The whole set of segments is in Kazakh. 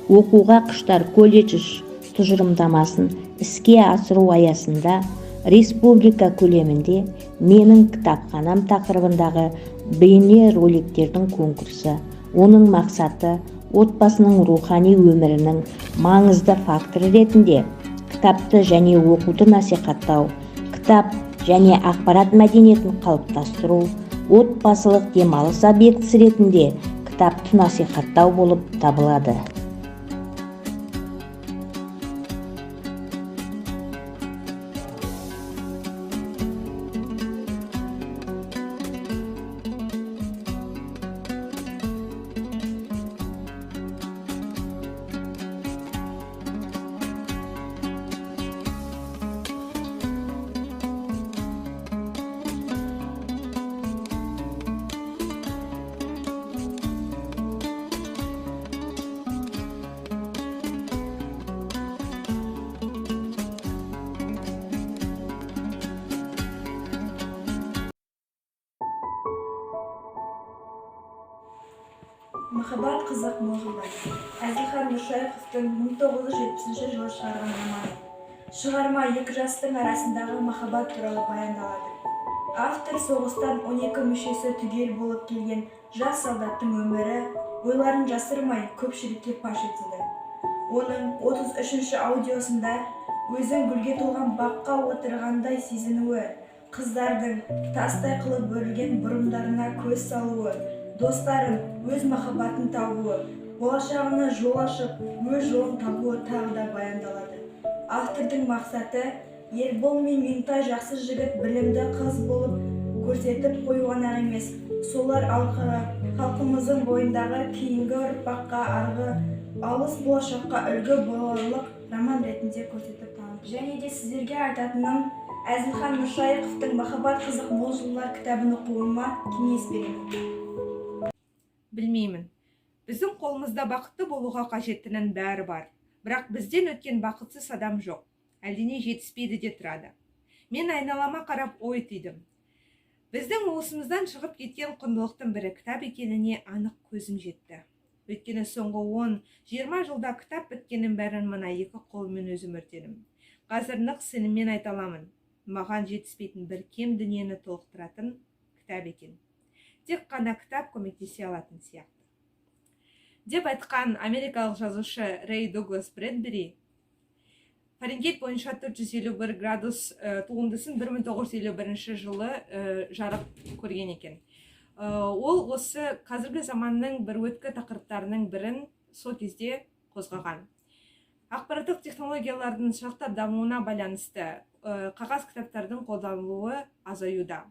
оқуға құштар колледж тұжырымдамасын іске асыру аясында республика көлемінде менің кітапханам тақырыбындағы бейне роликтердің конкурсы. Оның мақсаты отбасының рухани өмірінің маңызды факторы ретінде кітапты және оқуды насихаттау, кітап және ақпарат мәдениетін қалыптастыру, отбасылық демалыс объектісі ретінде кітапты насихаттау болып табылады. Махаббат қызық мол-жылдар. Әзілхан Нұршайықовтың 1970 жылы шығарған романы. Шығарма екі жастың арасындағы махаббат туралы баяндалады. Автор соғыстан 12 мүшесі түгел болып келген жас солдаттың өмірі, ойларын жасырмай көпшілікке паш етілді. Оның 33-ші аудиосында өзін гүлге толған баққа отырғандай сезінуі, қыздардың тастай қылып өрілген бұрымдарына көз салуы, достарын өз махаббатын табуы, болашағына жол ашып, өз жолын табуы тағы да баяндалады. Автордың мақсаты Ербол мен Меңтай жақсы жігіт білімді қыз болып көрсетіп қоюған емес, солар халқымыздың бойындағы кейінгі ұрпаққа арғы алыс болашаққа үлгі боларлық роман ретінде көрсетіп танытты. Және де сіздерге айтатыным, Әзілхан Нұршайықовтың «Махаббат қызық мол-жылдар» кітабын оқуыма кеңес беремін. Білмеймін. Біздің қолымызда бақытты болуға қажеттінің бәрі бар. Бірақ бізден өткен бақытсыз адам жоқ. Әлдене жетіспейді де тұрады. Мен айналама қарап ой түйдім. Біздің уысымыздан шығып кеткен құндылықтың бірі кітап екеніне анық көзім жетті. Өйткені соңғы 10-20 жылда кітап біткеннің бәрін мына екі қолыммен өзім өртедім. Қазір нық сеніммен айта аламын. Маған жетіспейтін бір кем дүниені толықтыратын кітап екен. Тек қана кітап көмектесе алатын сияқты. Деп айтқан америкалық жазушы Рэй Дуглас Брэдбери Фаренгейт бойынша 451 градус туындысын 1951 жылы жарық көрген екен. Ол осы қазіргі заманның бір өткі тақырыптарының бірін сол кезде қозғаған. Ақпараттық технологиялардың шырақтап дамуына байланысты қағаз кітаптардың қолданылуы азаюда.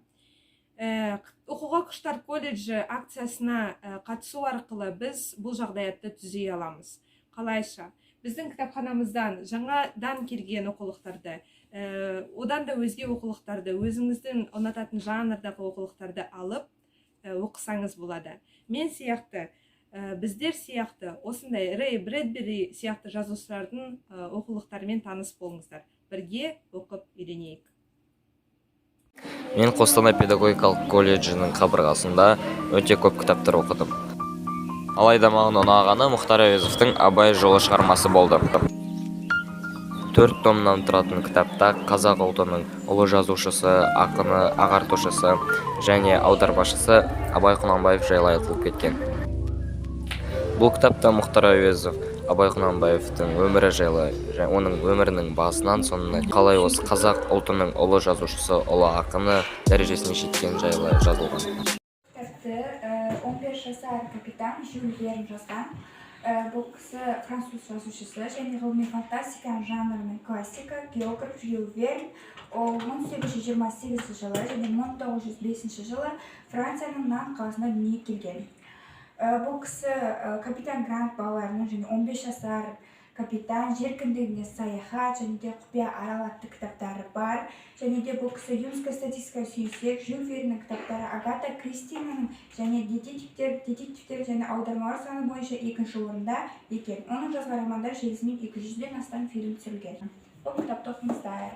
Оқуға құштар колледжі акциясына қатысу арқылы біз бұл жағдаятты түзей аламыз. Қалайша, біздің кітапханамыздан жаңадан келген оқулықтарды, одан да өзге оқулықтарды, өзіңіздің ұнататын жанрдағы оқулықтарды алып оқысаңыз болады. Мен сияқты, біздер сияқты, осындай Рэй Брэдбери сияқты жазушылардың оқулықтарымен таныс болыңыздар. Бірге оқып үйренейік. Мен Қостанай педагогикалық колледжінің қабырғасында өте көп кітаптар оқыдым. Алайда маған ұнағаны Мұхтар Әуезовтің Абай жолы шығармасы болды. 4 томнан тұратын кітапта қазақ ұлтының ұлы жазушысы, ақыны, ағартушысы және аудармашысы Абай Құнанбаев жайлы айтылып кеткен. Бұл кітапта Мұхтар Әуезов Абай Құнанбаевтың өмірі жайлы, оның өмірінің басынан соңына қалай осы қазақ ұлтының ұлы жазушысы, ұлы ақыны дәрежесіне жеткен жайлы жазылған. Кітапты 15 жасар капитан Жюль Верн жазған. Бұл кісі француз жазушысы және ғылыми фантастика жанрының классика, географ Жюль Верн. Ол 1828 жылы және 1905 жылы Францияның Нан қаласында дүниеге келген. Бұл кісі капитан Грант балаларының және 15 жасар капитан жер кіндігіне саяхат және де құпия арал атты кітаптары бар. Және де бұл кісі юнеско статистикаға сүйенсек, Жюль Верннің кітаптары Агата Кристинаның және детективтер және аудармалар саны бойынша 2-ші орында екен. Оның жазған романдары желісімен 200-ден астам фильм түсірілген. Бұл кітапты оқыңыздар.